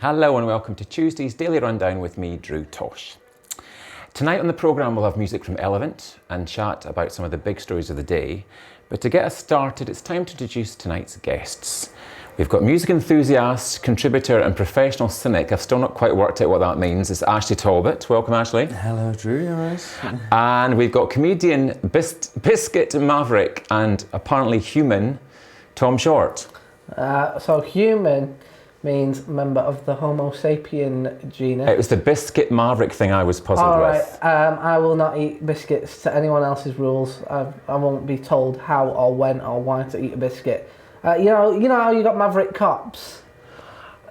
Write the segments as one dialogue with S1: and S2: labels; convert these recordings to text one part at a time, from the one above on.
S1: Hello and welcome to Tuesday's Daily Rundown with me, Drew Tosh. Tonight on the programme we'll have music from Elevant and chat about some of the big stories of the day. But to get us started, it's time to introduce tonight's guests. We've got music enthusiast, contributor and professional cynic. I've still not quite worked out what that means. It's Ashleigh Talbot. Welcome, Ashleigh.
S2: Hello, Drew. You all right?
S1: And we've got comedian, biscuit maverick and apparently human, Tom Short.
S3: So human means member of the Homo sapien genus.
S1: It was the biscuit maverick thing I was puzzled with.
S3: I will not eat biscuits to anyone else's rules. I won't be told how or when or why to eat a biscuit. You know how you got maverick cops?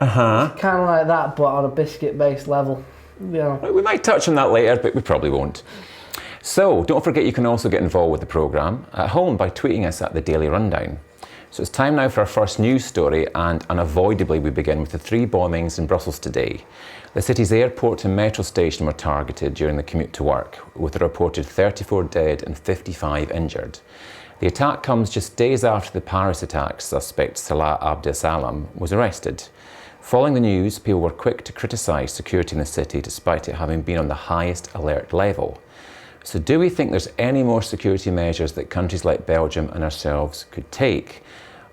S1: Uh-huh.
S3: Kind of like that, but on a biscuit-based level. You know.
S1: We might touch on that later, but we probably won't. So, don't forget you can also get involved with the programme at home by tweeting us at the Daily Rundown. So it's time now for our first news story, and unavoidably we begin with the 3 bombings in Brussels today. The city's airport and metro station were targeted during the commute to work, with a reported 34 dead and 55 injured. The attack comes just days after the Paris attack suspect Salah Abdeslam was arrested. Following the news, people were quick to criticise security in the city despite it having been on the highest alert level. So do we think there's any more security measures that countries like Belgium and ourselves could take?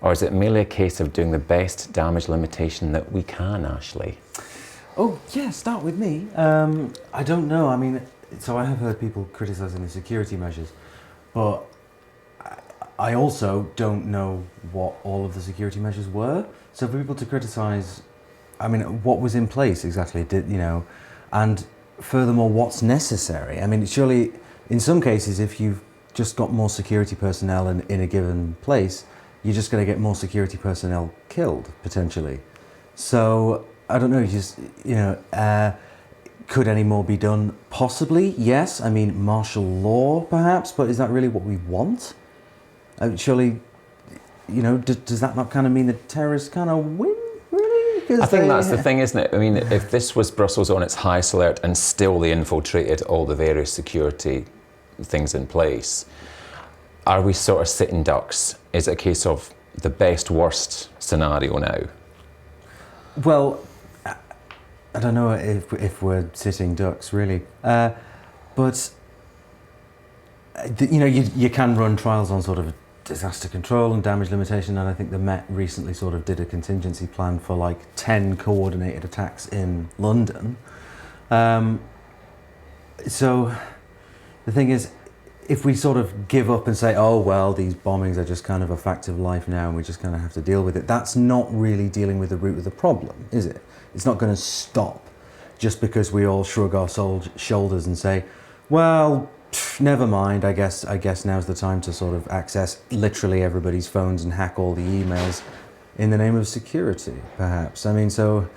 S1: Or is it merely a case of doing the best damage limitation that we can, Ashleigh?
S2: Oh, yeah, start with me. I don't know. I mean, so I have heard people criticising the security measures, but I also don't know what all of the security measures were. So for people to criticise, I mean, what was in place exactly, and furthermore, what's necessary? I mean, surely, in some cases, if you've just got more security personnel in a given place, you're just going to get more security personnel killed, potentially. So, I don't know, could any more be done? Possibly, yes. I mean, martial law, perhaps, but is that really what we want? Surely, does that not kind of mean that terrorists kind of win, really?
S1: I think that's the thing, isn't it? I mean, if this was Brussels on its highest alert and still they infiltrated all the various security things in place, are we sort of sitting ducks? Is it a case of the best worst scenario now?
S2: Well, I don't know if we're sitting ducks really, but you can run trials on sort of disaster control and damage limitation, and I think the Met recently sort of did a contingency plan for like 10 coordinated attacks in London. So the thing is, if we sort of give up and say, oh, well, these bombings are just kind of a fact of life now and we just kind of have to deal with it, that's not really dealing with the root of the problem, is it? It's not going to stop just because we all shrug our shoulders and say, well, never mind, I guess now's the time to sort of access literally everybody's phones and hack all the emails in the name of security, perhaps. I mean, so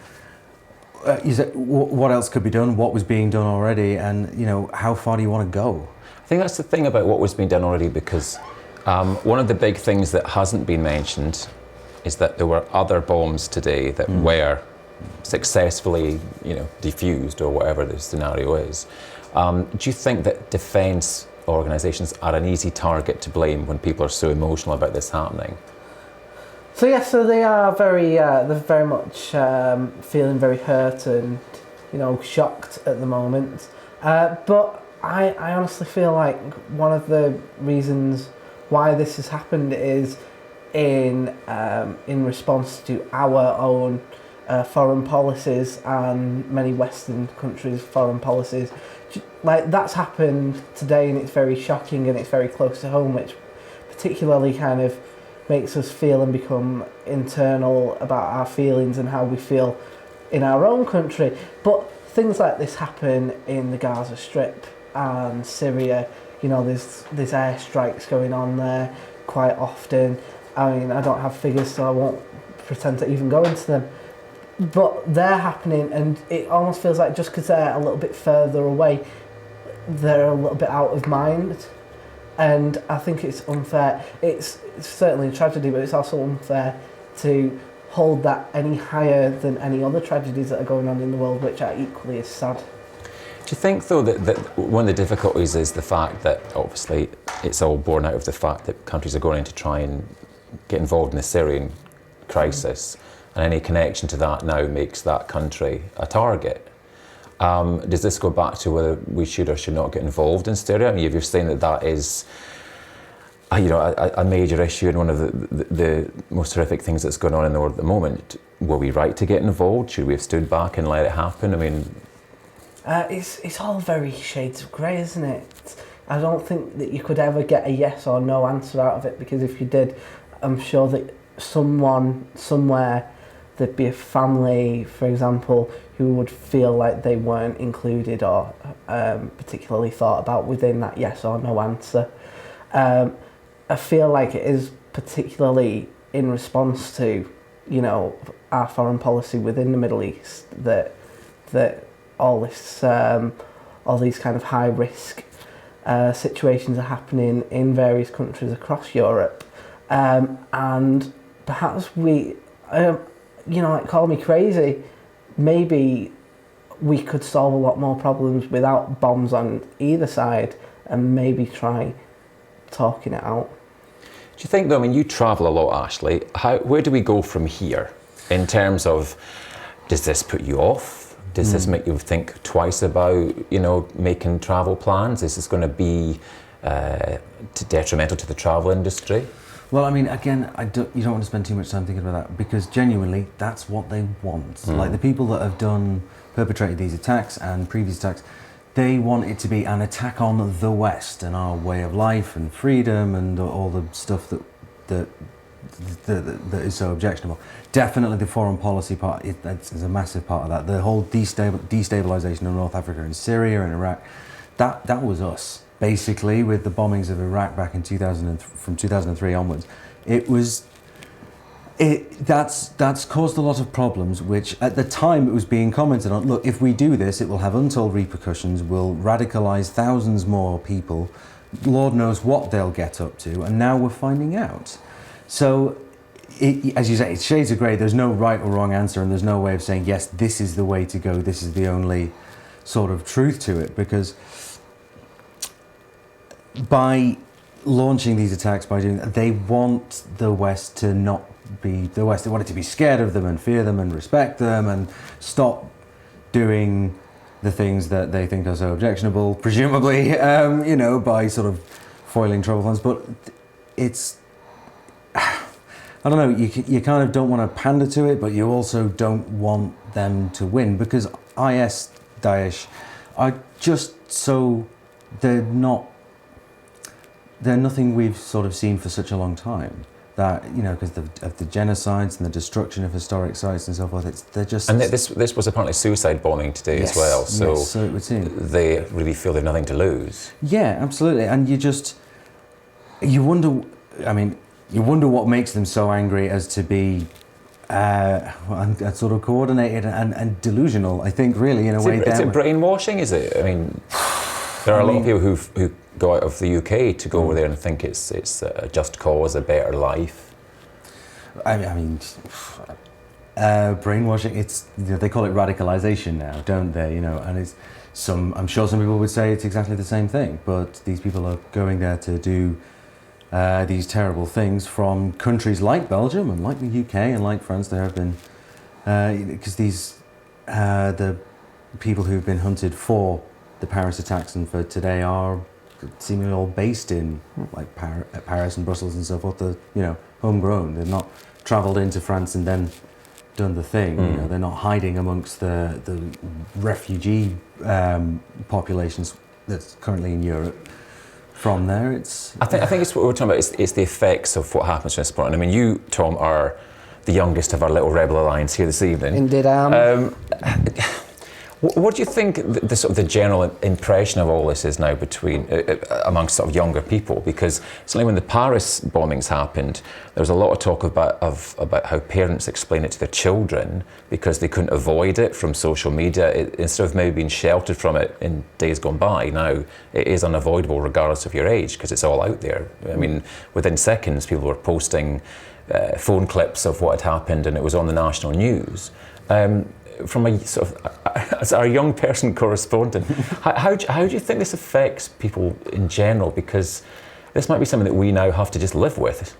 S2: what else could be done? What was being done already? And, how far do you want to go?
S1: I think that's the thing about what was being done already, because one of the big things that hasn't been mentioned is that there were other bombs today that were successfully, defused, or whatever the scenario is. Do you think that defence organisations are an easy target to blame when people are so emotional about this happening?
S3: So they are they're very much feeling very hurt and, shocked at the moment. But I honestly feel like one of the reasons why this has happened is in response to our own foreign policies and many Western countries' foreign policies. Like, that's happened today, and it's very shocking and it's very close to home, which particularly kind of makes us feel and become internal about our feelings and how we feel in our own country. But things like this happen in the Gaza Strip and Syria. There's airstrikes going on there quite often. I mean, I don't have figures, so I won't pretend to even go into them. But they're happening, and it almost feels like just because they're a little bit further away, they're a little bit out of mind. And I think it's unfair. It's certainly a tragedy, but it's also unfair to hold that any higher than any other tragedies that are going on in the world, which are equally as sad.
S1: Do you think, though, that one of the difficulties is the fact that obviously it's all born out of the fact that countries are going in to try and get involved in the Syrian crisis, and any connection to that now makes that country a target. Does this go back to whether we should or should not get involved in Syria? I mean, if you're saying that is a major issue and one of the most horrific things that's going on in the world at the moment, were we right to get involved? Should we have stood back and let it happen? I mean,
S3: it's all very shades of grey, isn't it? I don't think that you could ever get a yes or no answer out of it, because if you did, I'm sure that someone somewhere, there'd be a family, for example, who would feel like they weren't included or particularly thought about within that yes or no answer. I feel like it is particularly in response to, our foreign policy within the Middle East that all these kind of high risk situations are happening in various countries across Europe, and perhaps we, call me crazy, maybe we could solve a lot more problems without bombs on either side, and maybe try talking it out.
S1: Do you think, though, I mean, you travel a lot, Ashleigh, where do we go from here in terms of, does this put you off? Does this make you think twice about, making travel plans? Is this going to be detrimental to the travel industry?
S2: Well, I mean, again, you don't want to spend too much time thinking about that, because genuinely, that's what they want. Like the people that have perpetrated these attacks and previous attacks, they want it to be an attack on the West and our way of life and freedom and all the stuff that is so objectionable. Definitely the foreign policy part is a massive part of that. The whole destabilization of North Africa and Syria and Iraq, that was us. Basically, with the bombings of Iraq back in from 2003 onwards, that's caused a lot of problems, which at the time it was being commented on. Look, if we do this, it will have untold repercussions, will radicalize thousands more people. Lord knows what they'll get up to, and now we're finding out. So, as you say, it's shades of grey. There's no right or wrong answer, and there's no way of saying, yes, this is the way to go, this is the only sort of truth to it, because by launching these attacks, by doing that, they want the West to not be the West. They want it to be scared of them and fear them and respect them and stop doing the things that they think are so objectionable, presumably, by sort of foiling travel plans. But it's, I don't know, you kind of don't want to pander to it, but you also don't want them to win, because Daesh, are just so, they're nothing we've sort of seen for such a long time. That, because of the genocides and the destruction of historic sites and so forth, they're just...
S1: And this was apparently suicide bombing today as well, so,
S2: yes, so it would seem.
S1: They really feel they've nothing to lose.
S2: Yeah, absolutely, and you wonder what makes them so angry as to be sort of coordinated and delusional, I think, really, in a way.
S1: Is it brainwashing, is it? I mean, there are a lot of people who go out of the UK to go over there and think it's a just cause, a better life.
S2: Brainwashing, it's, they call it radicalization now, don't they? And it's I'm sure some people would say it's exactly the same thing, but these people are going there to do these terrible things from countries like Belgium and like the UK and like France. There have been, because the people who've been hunted for the Paris attacks and for today are seemingly all based in like Paris and Brussels and so forth. They're homegrown. They've not travelled into France and then done the thing. They're not hiding amongst the refugee populations that's currently in Europe. From there, I
S1: think it's what we're talking about. It's the effects of what happens in this point. I mean, you, Tom, are the youngest of our little rebel alliance here this evening.
S3: Indeed, I am.
S1: What do you think the sort of the general impression of all this is now amongst sort of younger people? Because certainly when the Paris bombings happened, there was a lot of talk about how parents explain it to their children because they couldn't avoid it from social media. Instead of maybe being sheltered from it in days gone by, now it is unavoidable regardless of your age because it's all out there. I mean, within seconds, people were posting phone clips of what had happened, and it was on the national news. From a sort of, as our young person correspondent, how do you think this affects people in general? Because this might be something that we now have to just live with.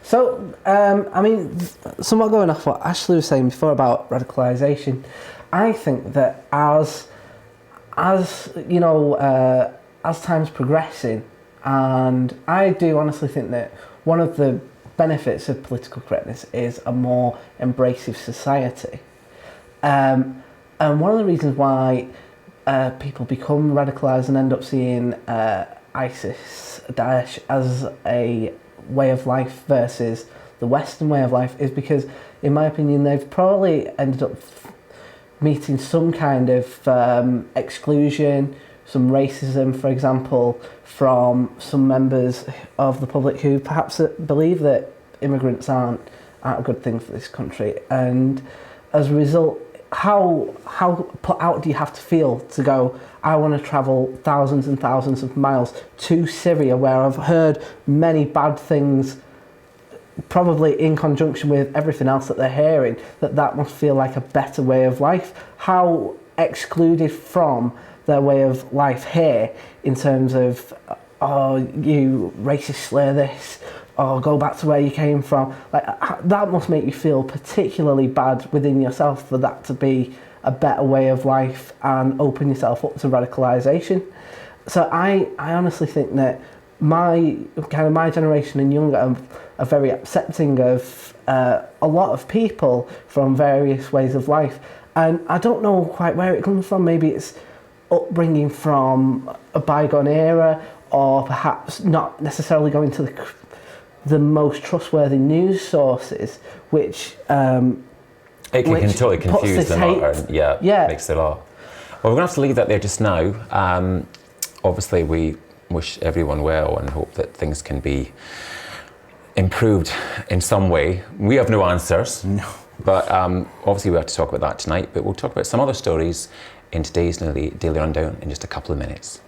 S3: So, I mean, somewhat going off what Ashleigh was saying before about radicalisation, I think that as you know, as time's progressing, and I do honestly think that one of the benefits of political correctness is a more embracive society. And one of the reasons why people become radicalised and end up seeing ISIS, Daesh as a way of life versus the Western way of life is because, in my opinion, they've probably ended up meeting some kind of exclusion, some racism, for example, from some members of the public who perhaps believe that immigrants aren't a good thing for this country. And as a result, how put out do you have to feel to go, I want to travel thousands and thousands of miles to Syria, where I've heard many bad things, probably in conjunction with everything else that they're hearing, that must feel like a better way of life. How excluded from their way of life here in terms of, oh, you racist slur this, or go back to where you came from. Like, that must make you feel particularly bad within yourself for that to be a better way of life and open yourself up to radicalisation. So I honestly think that my generation and younger are very accepting of a lot of people from various ways of life. And I don't know quite where it comes from. Maybe it's upbringing from a bygone era, or perhaps not necessarily going to the most trustworthy news sources, which
S1: it can totally confuse them, makes it a lot. Well, we're going to have to leave that there just now. Obviously, we wish everyone well and hope that things can be improved in some way. We have no answers.
S2: No.
S1: But obviously we have to talk about that tonight, but we'll talk about some other stories in today's Daily Rundown in just a couple of minutes.